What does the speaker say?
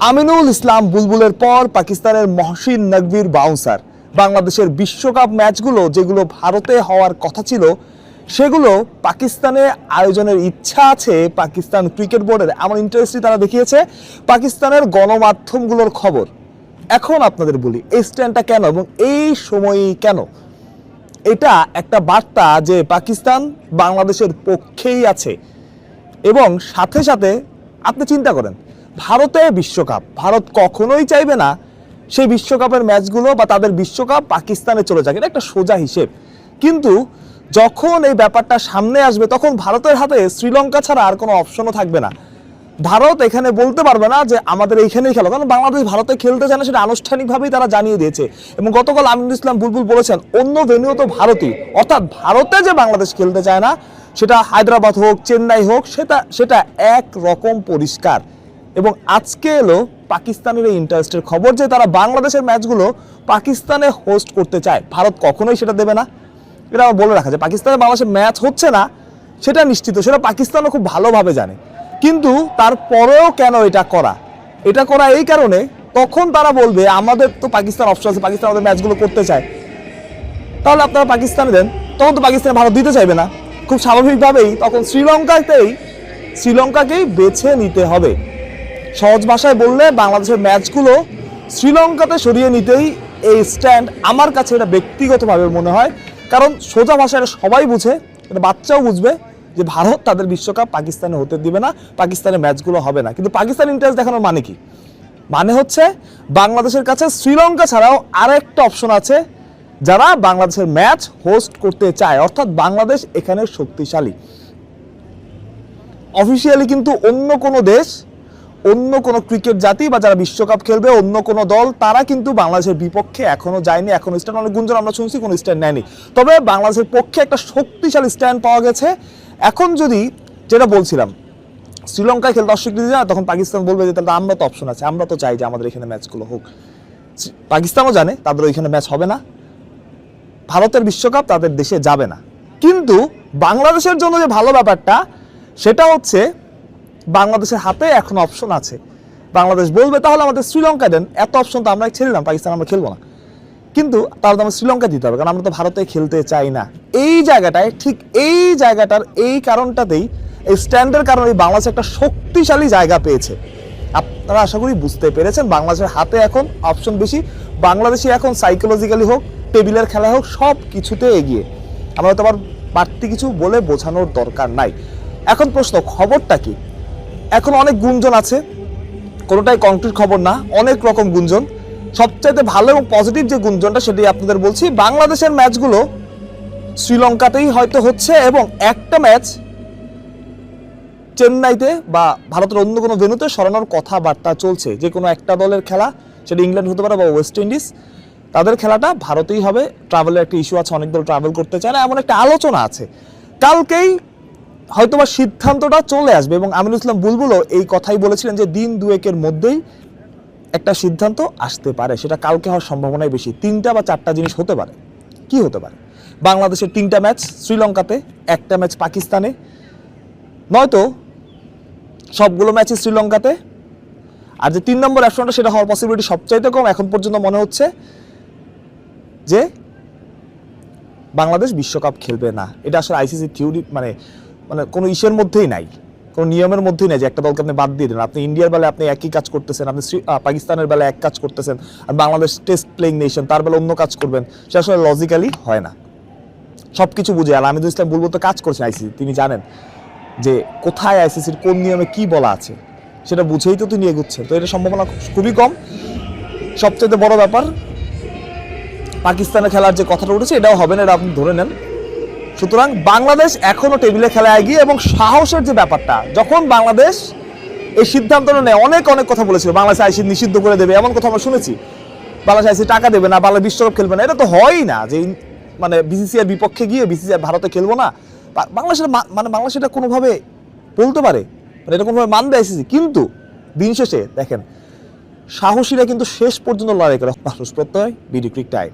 আমিনুল ইসলাম বুলবুলের পর পাকিস্তানের মহসিন নকভির বাউন্সার। বাংলাদেশের বিশ্বকাপ ম্যাচগুলো যেগুলো ভারতে হওয়ার কথা ছিল সেগুলো পাকিস্তানে আয়োজনের ইচ্ছা আছে পাকিস্তান ক্রিকেট বোর্ডের, এমন ইন্টারেস্টই তারা দেখিয়েছে পাকিস্তানের গণমাধ্যমগুলোর খবর। এখন আপনাদের বলি এই স্ট্যান্ডটা কেন এবং এই সময়ই কেন। এটা একটা বার্তা যে পাকিস্তান বাংলাদেশের পক্ষেই আছে এবং সাথে সাথে আপনি চিন্তা করেন ভারতে বিশ্বকাপ, ভারত কখনোই চাইবে না সেই বিশ্বকাপের ম্যাচগুলো বা তাদের বিশ্বকাপ পাকিস্তানে চলে যাক, এটা একটা সোজা হিসেব। কিন্তু যখন এই ব্যাপারটা সামনে আসবে তখন ভারতের হাতে শ্রীলঙ্কা ছাড়া আর কোনো অপশনও থাকবে না। ভারত এখানে বলতে পারবে না যে আমাদের এইখানেই খেলো, কারণ বাংলাদেশ ভারতে খেলতে চায় না, সেটা আনুষ্ঠানিকভাবেই তারা জানিয়ে দিয়েছে। এবং গতকাল আমিনুল ইসলাম বুলবুল বলেছেন অন্য ভেন্যু তো ভারতই, অর্থাৎ ভারতে যে বাংলাদেশ খেলতে চায় না সেটা হায়দ্রাবাদ হোক চেন্নাই হোক সেটা এক রকম পরিষ্কার। এবং আজকে এলো পাকিস্তানের এই ইন্টারেস্টের খবর যে তারা বাংলাদেশের ম্যাচগুলো পাকিস্তানে হোস্ট করতে চায়। ভারত কখনোই সেটা দেবে না, এটা আমার বলে রাখা যায়। পাকিস্তানে বাংলাদেশের ম্যাচ হচ্ছে না সেটা নিশ্চিত, সেটা পাকিস্তানও খুব ভালোভাবে জানে। কিন্তু তারপরেও কেন এটা করা এই কারণে তখন তারা বলবে আমাদের তো পাকিস্তান অপশন আছে, পাকিস্তান আমাদের ম্যাচগুলো করতে চায়, তাহলে আপনারা পাকিস্তানে দেন। তখন তো পাকিস্তানে ভারত দিতে চাইবে না, খুব স্বাভাবিকভাবেই তখন শ্রীলঙ্কাকেই বেছে নিতে হবে। সহজ ভাষায় বললে বাংলাদেশের ম্যাচগুলো শ্রীলঙ্কাতে সরিয়ে নিতেই এই স্ট্যান্ড। আমার কাছে এটা ব্যক্তিগতভাবে মনে হয়, কারণ সোজা ভাষায় এটা সবাই বুঝে, এটা বাচ্চাও বুঝবে যে ভারত তাদের বিশ্বকাপ পাকিস্তানে হতে দিবে না, পাকিস্তানের ম্যাচগুলো হবে না। কিন্তু পাকিস্তান ইন্টারেস্ট দেখানোর মানে কি? মানে হচ্ছে বাংলাদেশের কাছে শ্রীলঙ্কা ছাড়াও আরেকটা অপশন আছে যারা বাংলাদেশের ম্যাচ হোস্ট করতে চায়, অর্থাৎ বাংলাদেশ এখানে শক্তিশালী। অফিসিয়ালি কিন্তু অন্য কোনো দেশ, অন্য কোনো ক্রিকেট জাতি বা যারা বিশ্বকাপ খেলবে অন্য কোনো দল, তারা কিন্তু বাংলাদেশের বিপক্ষে এখনো যায়নি, এখনো স্ট্যান্ড, অনেক গুঞ্জন আমরা শুনছি কোনো স্ট্যান্ড নেয়নি। তবে বাংলাদেশের পক্ষে একটা শক্তিশালী স্ট্যান্ড পাওয়া গেছে। এখন যদি যেটা বলছিলাম শ্রীলঙ্কায় খেলতে অস্বীকৃতি জানা, তখন পাকিস্তান বলবে যে তাহলে আমরা তো অপশন আছে, আমরা তো চাই যে আমাদের এখানে ম্যাচগুলো হোক। পাকিস্তানও জানে তাদের ওইখানে ম্যাচ হবে না, ভারতের বিশ্বকাপ তাদের দেশে যাবে না। কিন্তু বাংলাদেশের জন্য যে ভালো ব্যাপারটা সেটা হচ্ছে বাংলাদেশের হাতে এখন অপশন আছে। বাংলাদেশ বলবে তাহলে আমাদের শ্রীলঙ্কা দেন, এত অপশন তো আমরা ছেড়ে দিলাম, পাকিস্তান আমরা খেলবো না, কিন্তু তাহলে তো আমরা শ্রীলঙ্কা দিতে হবে, কারণ আমরা তো ভারতে খেলতে চাই না। এই জায়গাটায় ঠিক এই জায়গাটার এই কারণটাতেই, এই স্ট্যান্ডের কারণে বাংলাদেশ একটা শক্তিশালী জায়গা পেয়েছে। আপনারা আশা করি বুঝতে পেরেছেন বাংলাদেশের হাতে এখন অপশন বেশি। বাংলাদেশি এখন সাইকোলজিক্যালি হোক, টেবিলের খেলা হোক, সব কিছুতে এগিয়ে। আমরা তো আবার বাড়তি কিছু বলে বোঝানোর দরকার নাই। এখন প্রশ্ন, খবরটা কি? এখন অনেক গুঞ্জন আছে, কোনোটাই কংক্রিট খবর না, অনেক রকম গুঞ্জন। সবচাইতে ভালো এবং পজিটিভ যে গুঞ্জনটা সেটাই আপনাদের বলছি, বাংলাদেশের ম্যাচগুলো শ্রীলঙ্কাতেই হয়তো হচ্ছে এবং একটা ম্যাচ চেন্নাইতে বা ভারতের অন্য কোনো ভেন্যুতে সরানোর কথাবার্তা চলছে। যে কোনো একটা দলের খেলা, সেটা ইংল্যান্ড হতে পারে বা ওয়েস্ট ইন্ডিজ, তাদের খেলাটা ভারতেই হবে। ট্রাভেলের একটা ইস্যু আছে, অনেক দল ট্রাভেল করতে চায় না, এমন একটা আলোচনা আছে। কালকেই হয়তোবা সিদ্ধান্তটা চলে আসবে এবং আমিনুল ইসলাম বুলবুলও এই কথাই বলেছিলেন যে দিন দুয়েকের মধ্যেই একটা সিদ্ধান্ত আসতে পারে, সেটা কালকে হওয়ার সম্ভাবনাই বেশি। 3টা বা 4টা জিনিস হতে পারে। কি হতে পারে? বাংলাদেশের 3টা ম্যাচ শ্রীলঙ্কাতে, একটা ম্যাচ পাকিস্তানে, নয়তো সবগুলো ম্যাচই শ্রীলঙ্কাতে। আর যে 3 নম্বর অপশনটা সেটা হওয়ার পসিবিলিটি সবচাইতে কম। এখন পর্যন্ত মনে হচ্ছে যে বাংলাদেশ বিশ্বকাপ খেলবে না। এটা আসলে আইসিসি থিওরি মানে কোনো ইস্যুর মধ্যেই নাই, কোনো নিয়মের মধ্যেই নাই যে একটা দলকে আপনি বাদ দিয়ে দেন। আপনি ইন্ডিয়ার বেলায় আপনি একই কাজ করতেছেন, আপনি পাকিস্তানের বেলায় এক কাজ করতেছেন, আর বাংলাদেশ টেস্ট প্লেইং নেশন তার বেলা অন্য কাজ করবেন, সেটা আসলে লজিক্যালি হয় না। সব কিছু বুঝে আর আমিনুল ইসলাম বুলবুল তো কাজ করছেন আইসিসি, তিনি জানেন যে কোথায় আইসিসির কোন নিয়মে কি বলা আছে, সেটা বুঝেই তো তিনি এগুচ্ছেন। তো এটা সম্ভাবনা খুবই কম। সবচেয়ে বড় ব্যাপার পাকিস্তানে খেলার যে কথাটা উঠেছে এটাও হবে না, এটা আপনি ধরে নেন। সুতরাং বাংলাদেশ এখনো টেবিলে খেলায় এগিয়ে এবং সাহসের যে ব্যাপারটা, যখন বাংলাদেশ এই সিদ্ধান্তটা নেয়, অনেক কথা বলেছিল বাংলাদেশ আইসি নিষিদ্ধ করে দেবে, এমন কথা আমরা শুনেছি। বাংলাদেশ আইসি টাকা দেবে না, বাংলাদেশ বিশ্বকাপ খেলবে না, এটা তো হয়ই না। যে মানে বিসিসিআর বিপক্ষে গিয়ে বিসিসিআর ভারতে খেলবো না, বাংলাদেশের বাংলাদেশ এটা কোনোভাবে বলতে পারে, এটা কোনোভাবে মানবে আইসিসি? কিন্তু দিন শেষে দেখেন সাহসীরা কিন্তু শেষ পর্যন্ত লড়াই করে। মানুষ প্রত্যয় বিডি ক্রিক টাইম।